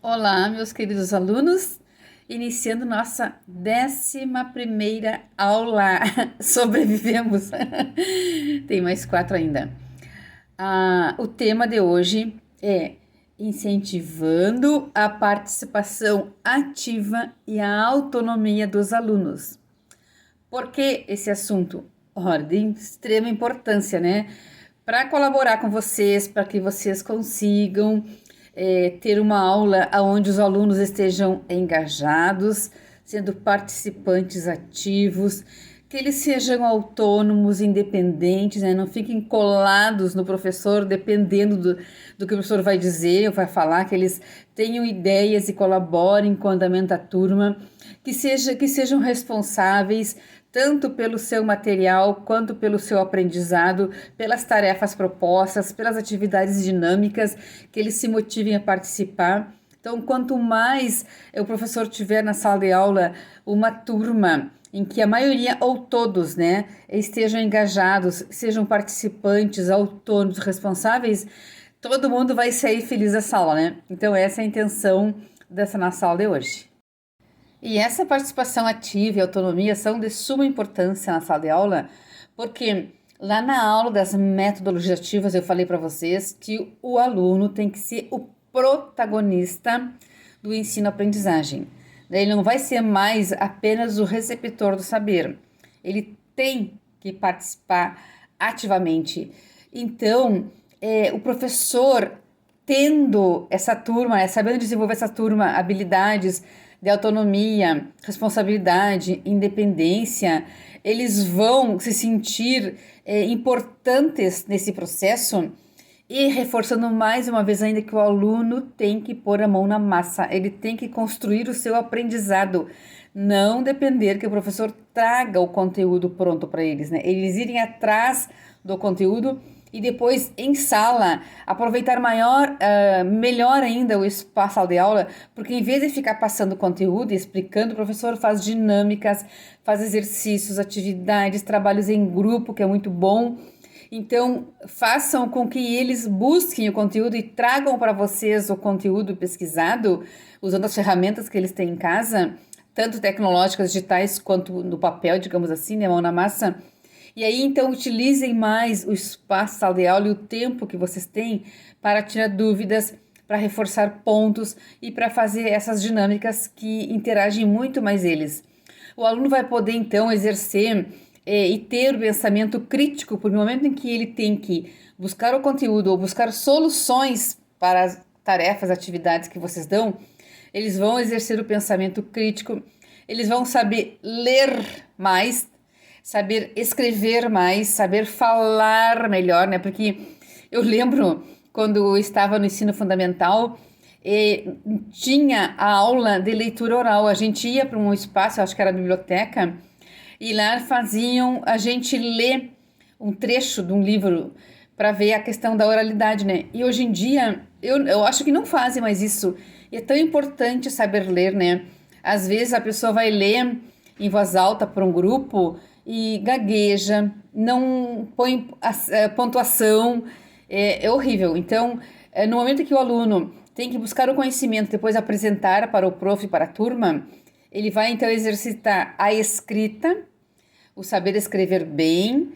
Olá, meus queridos alunos, iniciando nossa 11ª aula. Sobrevivemos. Tem mais 4 ainda. O tema de hoje é incentivando a participação ativa e a autonomia dos alunos. Por que esse assunto? Ora, de extrema importância, né? Para colaborar com vocês, para que vocês consigam ter uma aula onde os alunos estejam engajados, sendo participantes ativos, que eles sejam autônomos, independentes, né? Não fiquem colados no professor, dependendo do que o professor vai dizer ou vai falar, que eles tenham ideias e colaborem com o andamento da turma, que sejam responsáveis tanto pelo seu material quanto pelo seu aprendizado, pelas tarefas propostas, pelas atividades dinâmicas, que eles se motivem a participar. Então, quanto mais o professor tiver na sala de aula uma turma em que a maioria ou todos, né, estejam engajados, sejam participantes, autônomos, responsáveis, todo mundo vai sair feliz da sala, né? Então, essa é a intenção dessa nossa aula de hoje. E essa participação ativa e autonomia são de suma importância na sala de aula, porque lá na aula das metodologias ativas eu falei para vocês que o aluno tem que ser o protagonista do ensino-aprendizagem. Ele não vai ser mais apenas o receptor do saber, ele tem que participar ativamente. Então, o professor tendo essa turma, sabendo desenvolver essa turma, habilidades de autonomia, responsabilidade, independência, eles vão se sentir importantes nesse processo e reforçando mais uma vez ainda que o aluno tem que pôr a mão na massa, ele tem que construir o seu aprendizado, não depender que o professor traga o conteúdo pronto para eles, né? Eles irem atrás do conteúdo e depois em sala aproveitar melhor ainda o espaço sala de aula, porque em vez de ficar passando conteúdo e explicando, o professor faz dinâmicas, faz exercícios, atividades, trabalhos em grupo, que é muito bom. Então, façam com que eles busquem o conteúdo e tragam para vocês o conteúdo pesquisado, usando as ferramentas que eles têm em casa, tanto tecnológicas, digitais, quanto no papel, digamos assim, né, mão na massa. E aí, então, utilizem mais o espaço sala de aula e o tempo que vocês têm para tirar dúvidas, para reforçar pontos e para fazer essas dinâmicas que interagem muito mais eles. O aluno vai poder, então, exercer e ter o pensamento crítico, porque no momento em que ele tem que buscar o conteúdo ou buscar soluções para as tarefas, atividades que vocês dão, eles vão exercer o pensamento crítico, eles vão saber ler mais, saber escrever mais, saber falar melhor, né? Porque eu lembro quando eu estava no ensino fundamental, tinha a aula de leitura oral. A gente ia para um espaço, acho que era a biblioteca, e lá faziam a gente ler um trecho de um livro para ver a questão da oralidade, né? E hoje em dia, eu acho que não fazem mais isso. E é tão importante saber ler, né? Às vezes a pessoa vai ler em voz alta para um grupo e gagueja, não põe pontuação, é horrível. Então, no momento que o aluno tem que buscar o conhecimento, depois apresentar para o prof e para a turma, ele vai então exercitar a escrita, o saber escrever bem,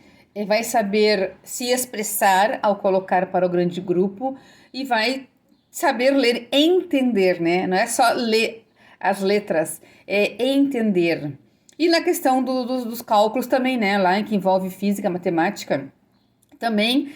vai saber se expressar ao colocar para o grande grupo e vai saber ler, entender, né? Não é só ler as letras, é entender. E na questão dos cálculos também, né? Lá em que envolve física, matemática, também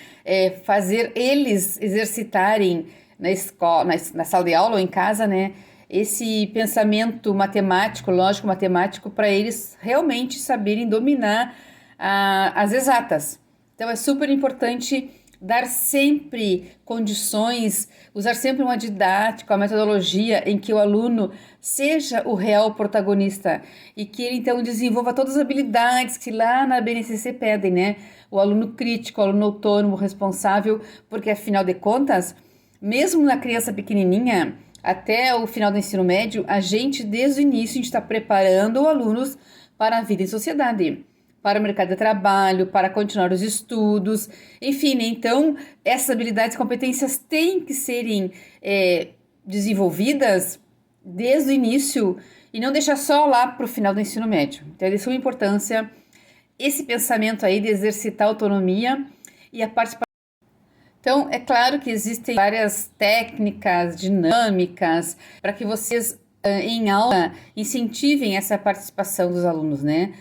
fazer eles exercitarem na escola, na sala de aula ou em casa, né? Esse pensamento matemático, lógico matemático, para eles realmente saberem dominar as exatas. Então é super importante dar sempre condições, usar sempre uma didática, uma metodologia em que o aluno seja o real protagonista e que ele então desenvolva todas as habilidades que lá na BNCC pedem, né? O aluno crítico, o aluno autônomo, responsável, porque afinal de contas, mesmo na criança pequenininha, até o final do ensino médio, a gente desde o início a gente está preparando alunos para a vida em sociedade, para o mercado de trabalho, para continuar os estudos, enfim, né? Então essas habilidades e competências têm que serem desenvolvidas desde o início e não deixar só lá para o final do ensino médio. Então, é de suma importância esse pensamento aí de exercitar a autonomia e a participação. Então, é claro que existem várias técnicas, dinâmicas, para que vocês, em aula, incentivem essa participação dos alunos, né?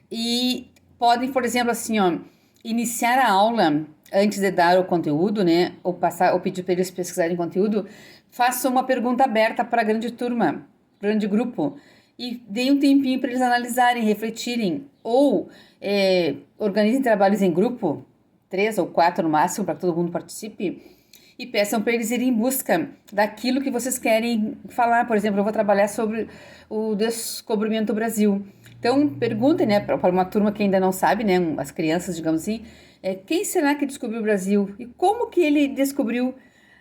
E podem, por exemplo, assim, ó, iniciar a aula antes de dar o conteúdo, né? Ou pedir para eles pesquisarem conteúdo, façam uma pergunta aberta para a grande turma, grande grupo, e deem um tempinho para eles analisarem, refletirem, ou organizem trabalhos em grupo, 3 ou 4 no máximo, para que todo mundo participe, e peçam para eles irem em busca daquilo que vocês querem falar. Por exemplo, eu vou trabalhar sobre o descobrimento do Brasil. Então, perguntem, né, para uma turma que ainda não sabe, né, as crianças, digamos assim, quem será que descobriu o Brasil? E como que ele descobriu?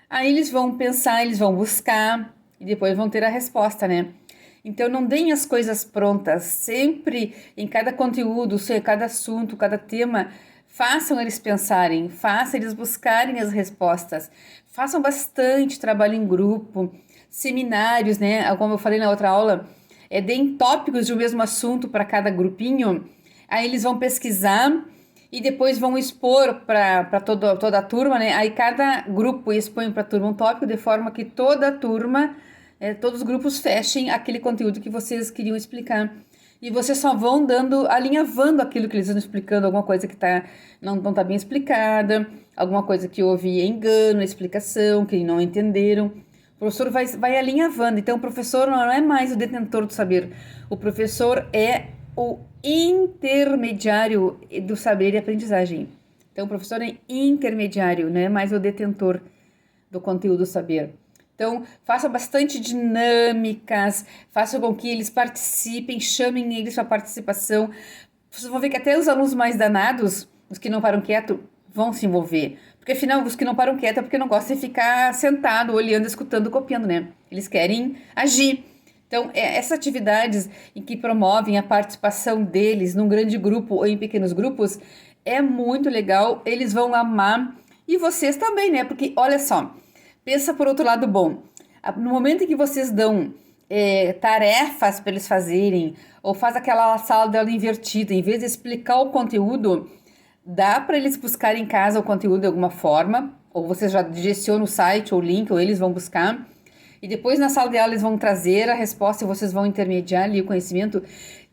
Aí eles vão pensar, eles vão buscar, e depois vão ter a resposta, né? Então, não deem as coisas prontas. Sempre, em cada conteúdo, cada assunto, cada tema, façam eles pensarem, façam eles buscarem as respostas. Façam bastante trabalho em grupo, seminários, né? Como eu falei na outra aula, deem tópicos de um mesmo assunto para cada grupinho. Aí eles vão pesquisar e depois vão expor para toda a turma, né? Aí cada grupo expõe para a turma um tópico de forma que toda a turma, todos os grupos fechem aquele conteúdo que vocês queriam explicar. E vocês só vão alinhavando aquilo que eles estão explicando, alguma coisa que não está bem explicada, alguma coisa que houve engano na explicação, que não entenderam. O professor vai alinhavando. Então, o professor não é mais o detentor do saber. O professor é o intermediário do saber e aprendizagem. Então, o professor é intermediário, não é mais o detentor do conteúdo do saber. Então, façam bastante dinâmicas, façam com que eles participem, chamem eles para participação. Vocês vão ver que até os alunos mais danados, os que não param quieto, vão se envolver. Porque, afinal, os que não param quieto é porque não gostam de ficar sentado, olhando, escutando, copiando, né? Eles querem agir. Então, essas atividades em que promovem a participação deles num grande grupo ou em pequenos grupos, é muito legal, eles vão amar. E vocês também, né? Porque, olha só, pensa por outro lado bom. No momento em que vocês dão tarefas para eles fazerem, ou faz aquela sala de aula invertida, em vez de explicar o conteúdo, dá para eles buscarem em casa o conteúdo de alguma forma, ou vocês já direcionam o site ou o link, ou eles vão buscar, e depois na sala de aula eles vão trazer a resposta e vocês vão intermediar ali o conhecimento.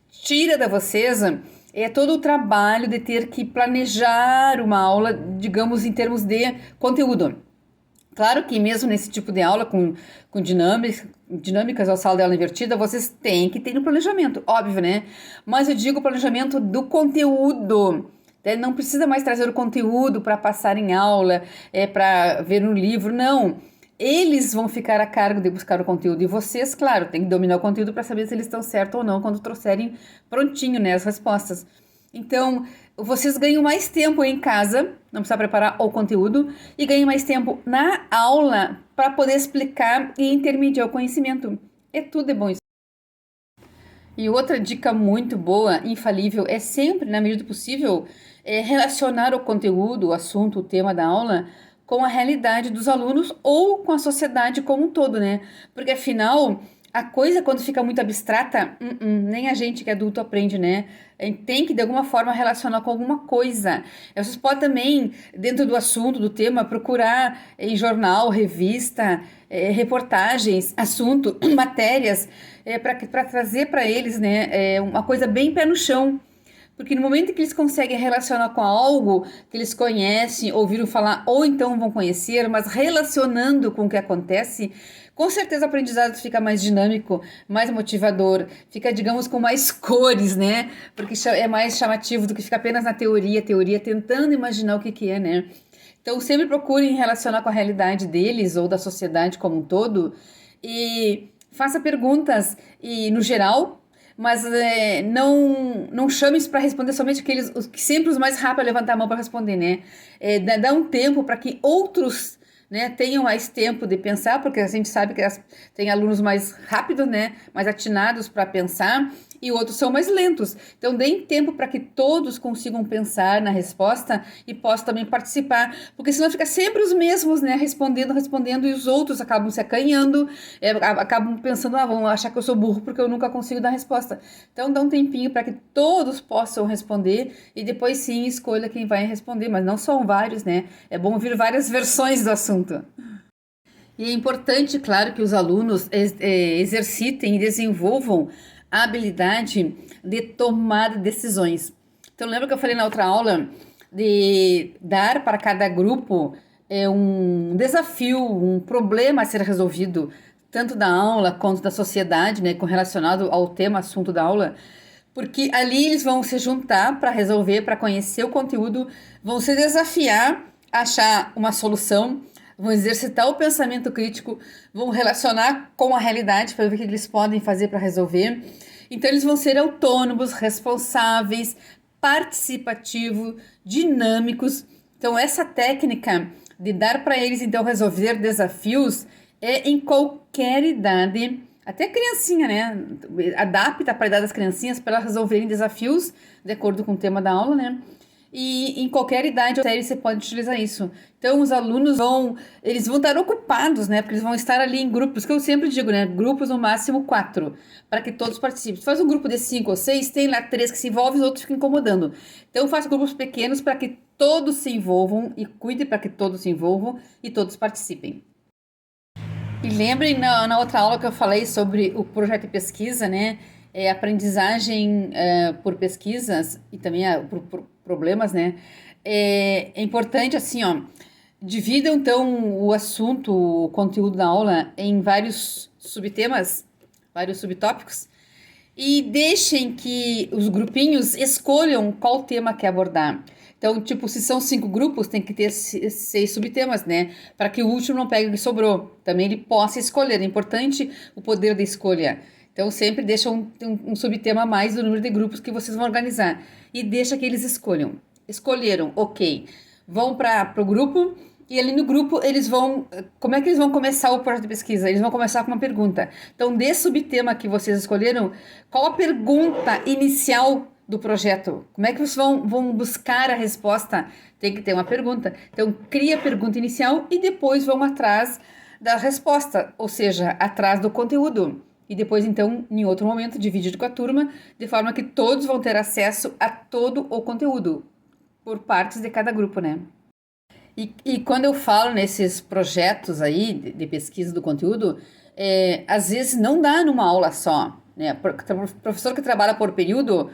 Tira da vocês todo o trabalho de ter que planejar uma aula, digamos, em termos de conteúdo. Claro que mesmo nesse tipo de aula, com dinâmicas ou sala de aula invertida, vocês têm que ter um planejamento, óbvio, né? Mas eu digo planejamento do conteúdo. Não precisa mais trazer o conteúdo para passar em aula, para ver no livro, não. Eles vão ficar a cargo de buscar o conteúdo. E vocês, claro, têm que dominar o conteúdo para saber se eles estão certos ou não quando trouxerem prontinho, né, as respostas. Então, vocês ganham mais tempo em casa, não precisa preparar o conteúdo, e ganham mais tempo na aula para poder explicar e intermediar o conhecimento. Tudo é bom isso. E outra dica muito boa, infalível, é sempre, na medida do possível, relacionar o conteúdo, o assunto, o tema da aula com a realidade dos alunos ou com a sociedade como um todo, né? Porque, afinal, a coisa, quando fica muito abstrata, nem a gente que é adulto aprende, né? Tem que, de alguma forma, relacionar com alguma coisa. Vocês podem também, dentro do assunto, do tema, procurar em jornal, revista, reportagens, assunto, matérias, para trazer para eles, né, uma coisa bem pé no chão. Porque no momento que eles conseguem relacionar com algo que eles conhecem, ouviram falar, ou então vão conhecer, mas relacionando com o que acontece, com certeza o aprendizado fica mais dinâmico, mais motivador, fica, digamos, com mais cores, né? Porque é mais chamativo do que ficar apenas na teoria, tentando imaginar o que é, né? Então, sempre procurem relacionar com a realidade deles ou da sociedade como um todo e faça perguntas, e no geral, mas não chame para responder somente sempre os mais rápidos a levantar a mão para responder, né? Dá um tempo para que outros né, tenham mais tempo de pensar, porque a gente sabe que tem alunos mais rápidos, né, mais atinados para pensar, e outros são mais lentos. Então, deem tempo para que todos consigam pensar na resposta e possam também participar, porque senão fica sempre os mesmos, né, respondendo, e os outros acabam se acanhando, acabam pensando, vão achar que eu sou burro porque eu nunca consigo dar resposta. Então, dá um tempinho para que todos possam responder e depois sim escolha quem vai responder, mas não são vários, né? É bom ouvir várias versões do assunto. E é importante, claro, que os alunos exercitem e desenvolvam a habilidade de tomar decisões. Então, lembra que eu falei na outra aula de dar para cada grupo um desafio, um problema a ser resolvido, tanto da aula quanto da sociedade, né, com relacionado ao tema, assunto da aula, porque ali eles vão se juntar para resolver, para conhecer o conteúdo, vão se desafiar a achar uma solução, vão exercitar o pensamento crítico, vão relacionar com a realidade para ver o que eles podem fazer para resolver. Então, eles vão ser autônomos, responsáveis, participativos, dinâmicos. Então, essa técnica de dar para eles, então, resolver desafios é em qualquer idade, até criancinha, né? Adapta para a idade das criancinhas para elas resolverem desafios de acordo com o tema da aula, né? E em qualquer idade ou série você pode utilizar isso. Então, os alunos eles vão estar ocupados, né? Porque eles vão estar ali em grupos, que eu sempre digo, né? Grupos no máximo 4, para que todos participem. Se faz um grupo de 5 ou 6, tem lá 3 que se envolvem, os outros ficam incomodando. Então, faça grupos pequenos para que todos se envolvam e cuide para que todos se envolvam e todos participem. E lembrem na outra aula que eu falei sobre o projeto de pesquisa, né? Aprendizagem por pesquisas e também por problemas, né? É importante, assim, ó, dividam então o assunto, o conteúdo da aula em vários subtemas, vários subtópicos, e deixem que os grupinhos escolham qual tema quer abordar. Então, tipo, se são 5 grupos, tem que ter 6 subtemas, né? Para que o último não pegue o que sobrou. Também ele possa escolher. É importante o poder da escolha. Então, sempre deixa um subtema a mais do número de grupos que vocês vão organizar. E deixa que eles escolham. Escolheram, ok. Vão para o grupo e ali no grupo eles vão... Como é que eles vão começar o projeto de pesquisa? Eles vão começar com uma pergunta. Então, desse subtema que vocês escolheram, qual a pergunta inicial do projeto? Como é que vocês vão buscar a resposta? Tem que ter uma pergunta. Então, cria a pergunta inicial e depois vão atrás da resposta, ou seja, atrás do conteúdo. E depois, então, em outro momento, divide com a turma, de forma que todos vão ter acesso a todo o conteúdo, por partes de cada grupo, né? E quando eu falo nesses projetos aí de pesquisa do conteúdo, às vezes não dá numa aula só, né? Professor que trabalha por período,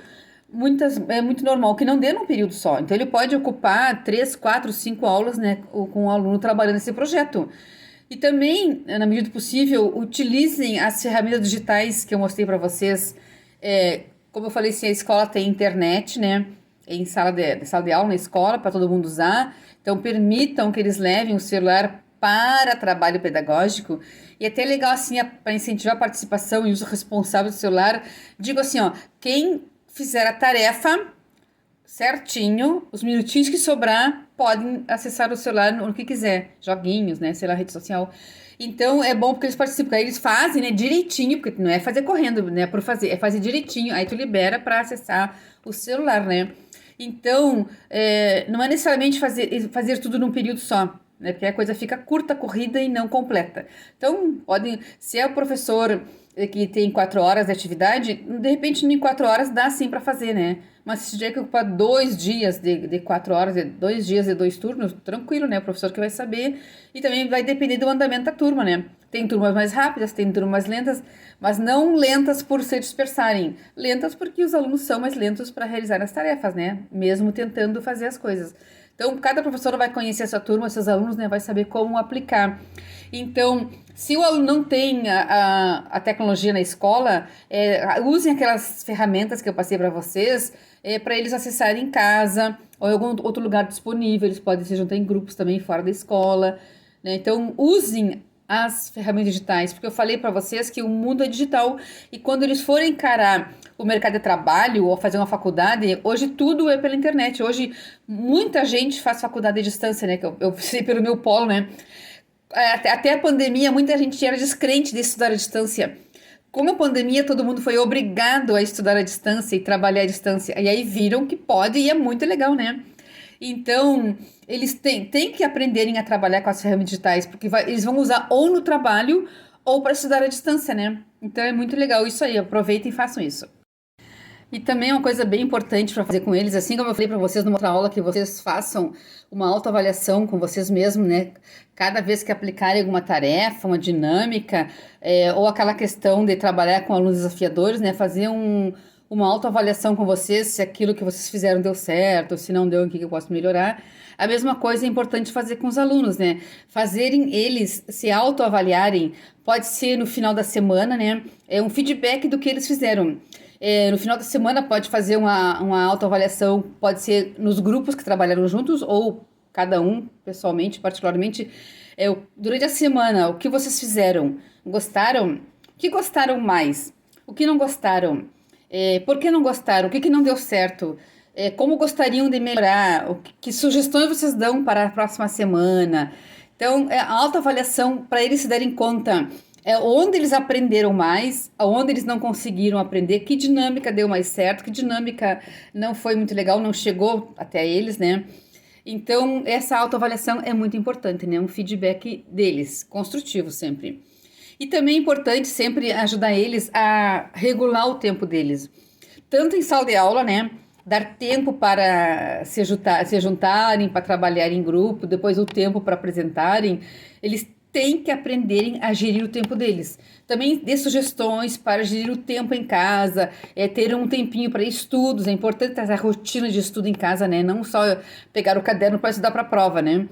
é muito normal que não dê num período só. Então, ele pode ocupar 3, 4, 5 aulas, né, com o aluno trabalhando nesse projeto. E também, na medida do possível, utilizem as ferramentas digitais que eu mostrei para vocês. Como eu falei, se a escola tem internet, né, em sala de aula na escola, para todo mundo usar. Então, permitam que eles levem o celular para trabalho pedagógico. E até legal, assim, para incentivar a participação e uso responsável do celular, digo assim, ó, quem fizer a tarefa certinho, os minutinhos que sobrar, podem acessar o celular no que quiser, joguinhos, né, sei lá, rede social. Então, é bom porque eles participam, aí eles fazem, né, direitinho, porque não é fazer correndo, né, por fazer, é fazer direitinho, aí tu libera para acessar o celular, né. Então, não é necessariamente fazer tudo num período só, né, porque a coisa fica curta, corrida e não completa. Então, se é o professor que tem 4 horas de atividade, de repente em 4 horas dá sim para fazer, né? Mas se tiver que ocupar 2 dias de 4 horas, 2 dias de 2 turnos, tranquilo, né? O professor que vai saber. E também vai depender do andamento da turma, né? Tem turmas mais rápidas, tem turmas mais lentas, mas não lentas por se dispersarem. Lentas porque os alunos são mais lentos para realizar as tarefas, né? Mesmo tentando fazer as coisas. Então, cada professor vai conhecer a sua turma, seus alunos, né? Vai saber como aplicar. Então, se o aluno não tem a tecnologia na escola, usem aquelas ferramentas que eu passei para vocês, para eles acessarem em casa ou em algum outro lugar disponível. Eles podem se juntar em grupos também fora da escola, né? Então, usem as ferramentas digitais, porque eu falei para vocês que o mundo é digital e quando eles forem encarar o mercado de trabalho ou fazer uma faculdade, hoje tudo é pela internet. Hoje muita gente faz faculdade à distância, né? Que eu sei pelo meu polo, né? Até a pandemia, muita gente era descrente de estudar à distância. Com a pandemia, todo mundo foi obrigado a estudar à distância e trabalhar à distância. E aí viram que pode e é muito legal, né? Então, eles têm que aprenderem a trabalhar com as ferramentas digitais, porque eles vão usar ou no trabalho ou para estudar à distância, né? Então é muito legal isso aí, aproveitem e façam isso. E também uma coisa bem importante para fazer com eles, assim como eu falei para vocês numa outra aula, que vocês façam uma autoavaliação com vocês mesmos, né? Cada vez que aplicarem alguma tarefa, uma dinâmica, ou aquela questão de trabalhar com alunos desafiadores, né? Fazer uma autoavaliação com vocês, se aquilo que vocês fizeram deu certo, se não deu, o que eu posso melhorar. A mesma coisa é importante fazer com os alunos, né? Fazerem eles se autoavaliarem, pode ser no final da semana, né? É um feedback do que eles fizeram. No final da semana pode fazer uma autoavaliação, pode ser nos grupos que trabalharam juntos ou cada um, pessoalmente, particularmente. Durante a semana, o que vocês fizeram? Gostaram? O que gostaram mais? O que não gostaram? Por que não gostaram? O que não deu certo? Como gostariam de melhorar? Que sugestões vocês dão para a próxima semana? Então, a autoavaliação para eles se darem conta onde eles aprenderam mais, onde eles não conseguiram aprender, que dinâmica deu mais certo, que dinâmica não foi muito legal, não chegou até eles, né? Então, essa autoavaliação é muito importante, né? Um feedback deles, construtivo sempre. E também é importante sempre ajudar eles a regular o tempo deles. Tanto em sala de aula, né? Dar tempo para se juntarem, para trabalhar em grupo, depois o tempo para apresentarem. Eles têm que aprenderem a gerir o tempo deles. Também dê sugestões para gerir o tempo em casa, ter um tempinho para estudos. É importante ter essa rotina de estudo em casa, né? Não só pegar o caderno para estudar para a prova, né?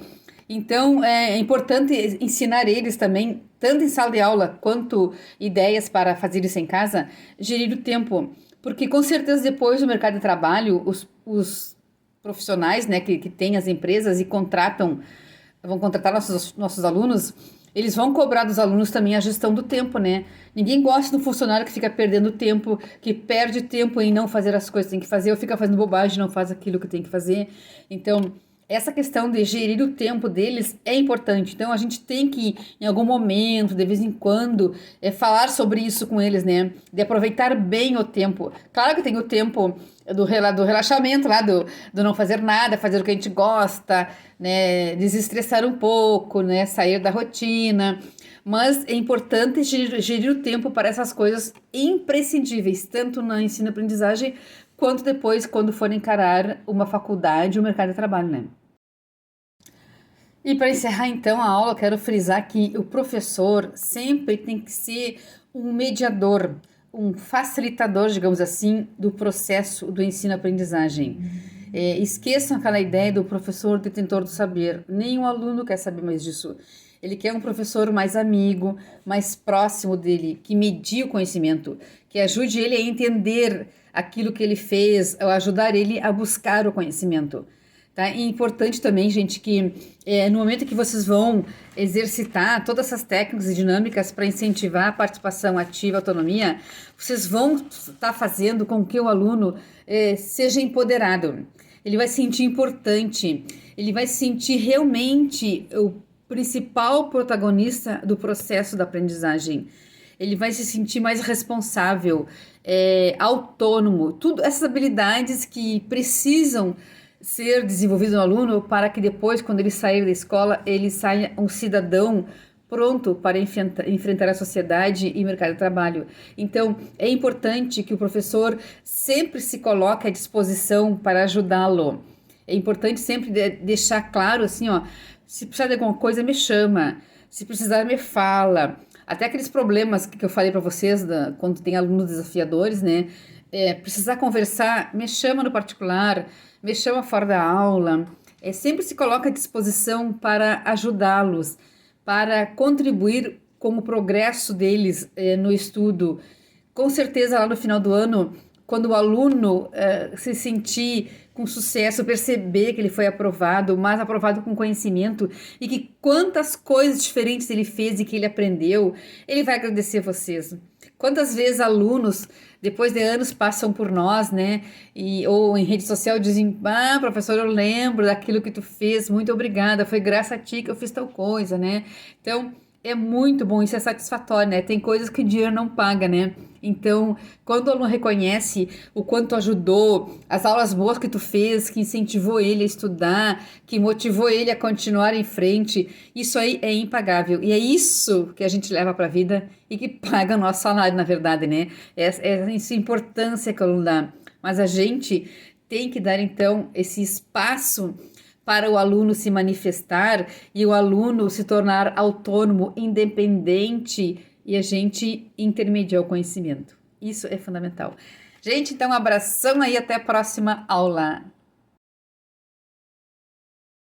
Então, é importante ensinar eles também, tanto em sala de aula quanto ideias para fazer isso em casa, gerir o tempo. Porque com certeza depois do mercado de trabalho, os profissionais, né, que têm as empresas e vão contratar nossos alunos, eles vão cobrar dos alunos também a gestão do tempo, né? Ninguém gosta de um funcionário que fica perdendo tempo, que perde tempo em não fazer as coisas que tem que fazer, ou fica fazendo bobagem, não faz aquilo que tem que fazer. Então, essa questão de gerir o tempo deles é importante. Então, a gente tem que, em algum momento, de vez em quando, falar sobre isso com eles, né? De aproveitar bem o tempo. Claro que tem o tempo do relaxamento, lá do não fazer nada, fazer o que a gente gosta, né? Desestressar um pouco, né? Sair da rotina. Mas é importante gerir o tempo para essas coisas imprescindíveis, tanto na ensino-aprendizagem, quanto depois, quando for encarar uma faculdade ou um mercado de trabalho, né? E para encerrar então a aula, quero frisar que o professor sempre tem que ser um mediador, um facilitador, digamos assim, do processo do ensino-aprendizagem. Esqueçam aquela ideia do professor detentor do saber. Nenhum aluno quer saber mais disso. Ele quer um professor mais amigo, mais próximo dele, que medie o conhecimento, que ajude ele a entender aquilo que ele fez, ou ajudar ele a buscar o conhecimento. Tá? E é importante também, gente, que no momento que vocês vão exercitar todas essas técnicas e dinâmicas para incentivar a participação ativa, a autonomia, vocês vão estar fazendo com que o aluno seja empoderado. Ele vai se sentir importante, ele vai se sentir realmente o principal protagonista do processo da aprendizagem. Ele vai se sentir mais responsável, autônomo, tudo essas habilidades que precisam ser desenvolvidas no aluno para que depois, quando ele sair da escola, ele saia um cidadão pronto para enfrentar a sociedade e o mercado de trabalho. Então, é importante que o professor sempre se coloque à disposição para ajudá-lo. É importante sempre deixar claro assim, ó, se precisar de alguma coisa, me chama. Se precisar, me fala. Até aqueles problemas que eu falei para vocês, quando tem alunos desafiadores, né? Precisar conversar, me chama no particular, me chama fora da aula. Sempre se coloca à disposição para ajudá-los, para contribuir com o progresso deles no estudo. Com certeza, lá no final do ano, quando o aluno se sentir com sucesso, perceber que ele foi aprovado, mas aprovado com conhecimento e que quantas coisas diferentes ele fez e que ele aprendeu, ele vai agradecer vocês. Quantas vezes alunos, depois de anos, passam por nós, né? Ou em rede social dizem: Ah, professor, eu lembro daquilo que tu fez, muito obrigada, foi graças a ti que eu fiz tal coisa, né? Então, é muito bom, isso é satisfatório, né? Tem coisas que o dinheiro não paga, né? Então, quando o aluno reconhece o quanto ajudou, as aulas boas que tu fez, que incentivou ele a estudar, que motivou ele a continuar em frente, isso aí é impagável. E é isso que a gente leva para a vida e que paga o nosso salário, na verdade, né? É essa importância que o aluno dá. Mas a gente tem que dar, então, esse espaço para o aluno se manifestar e o aluno se tornar autônomo, independente e a gente intermediar o conhecimento. Isso é fundamental. Gente, então um abração aí, até a próxima aula.